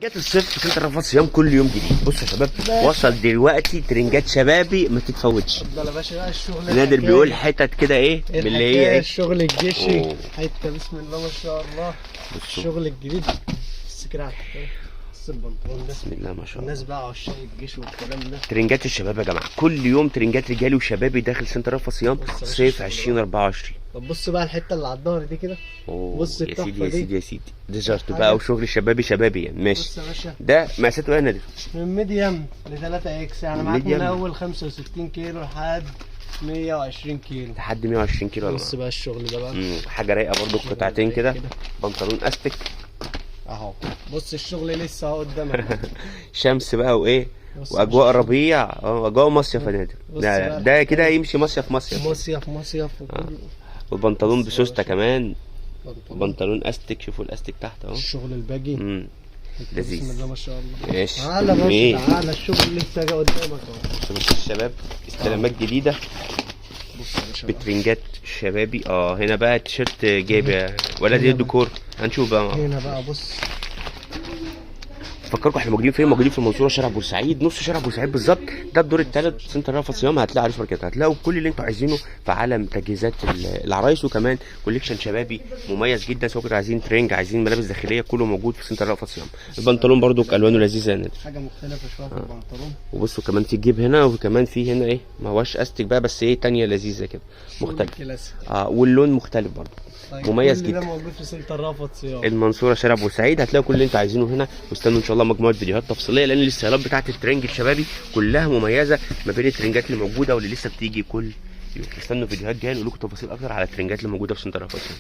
جت الصيف في سنتر رفض صيام كل يوم جديد. بصوا يا شباب، وصل دلوقتي ترنجات شبابي ما تتفوتش. اتفضل يا باشا بقى الشغل. نادر بيقول حتت كده ايه من اللي هي ايه الشغل الجيشي. حته بسم الله ما شاء الله. بصوا الشغل الجديد بس كده على البنطلون ده بسم الله ما شاء الله. الناس بقى عشاق الجيش والكلام ده. ترنجات الشباب يا جماعه، كل يوم ترنجات رجالي وشبابي داخل سنتر رفض صيام صيف 2024. طب بص بقى الحته اللي على الظهر دي كده. بص يا سيدي يا دي. سيدي يا سيدي، ده جارت بقى وشغل شبابي شبابي يعني. ماشي. بص يا باشا ده مقاساته ايه يا نادر؟ من ميديم ل 3 اكس، يعني معاك ميديم. من اول 65 كيلو لحد 120 كيلو. لحد 120 كيلو يا بص جماعه. بقى الشغل ده بقى. حاجه رايقه برضو، قطعتين كده، بنطلون استك اهو. بص الشغل لسه اهو قدامك. شمس بقى وايه بص واجواء ربيع، اجواء مصيف يا نادر. بص ده, بقى ده كده يمشي مصيف مصيف. مصيف والبنطلون بص بسوسته يا باشا. كمان، بنطلون استك. شوفوا الاستك تحت اهو. الشغل الباجي. لذيذ. بسم الله ما شاء الله. ماشي. تعالى بس ايه تعالى الشغل لسه جاي قدامك اهو. شباب الشباب، استلامات جديده بص يا باشا بقى. بترنجات شبابي. هنا بقى التيشيرت جايب يا ولا دي الديكور، هنشوف بقى. هنا بقى بص. فكركم احنا موجودين فين؟ موجودين في المنصوره، شارع بورسعيد، نص شارع بورسعيد بالظبط. ده الدور الثالث، سنتر رفض صيام. هتلاقوا عريس ماركت، هتلاقوا كل اللي انتوا عايزينه في عالم تجهيزات العرايس، وكمان كوليكشن شبابي مميز جدا. سواء كنتوا عايزين ترنج، عايزين ملابس داخليه، كله موجود في سنتر رفض صيام. البنطلون برضو الوانه لذيذه يعني. حاجه مختلفه شويه في البنطلون. وبصوا كمان في جيب هنا، وكمان في هنا ايه، ما هوش استك بقى، بس ايه تانية لذيذه كده مختلف. واللون مختلف برضو. طيب مميز كل جدا. ده موجود في سنتر رفض صيام المنصوره شارع بورسعيد. هتلاقوا كل اللي انتوا عايزينه هنا. واستنوا ان شاء الله مجموعه فيديوهات تفصيليه، لان الاستيلات بتاعت الترنج الشبابي كلها مميزه ما بين الترنجات اللي موجوده واللي لسه بتيجي كل يوم. استنوا فيديوهات جايه نقول لكم تفاصيل اكتر على الترنجات اللي موجوده في سنتر رفض صيام.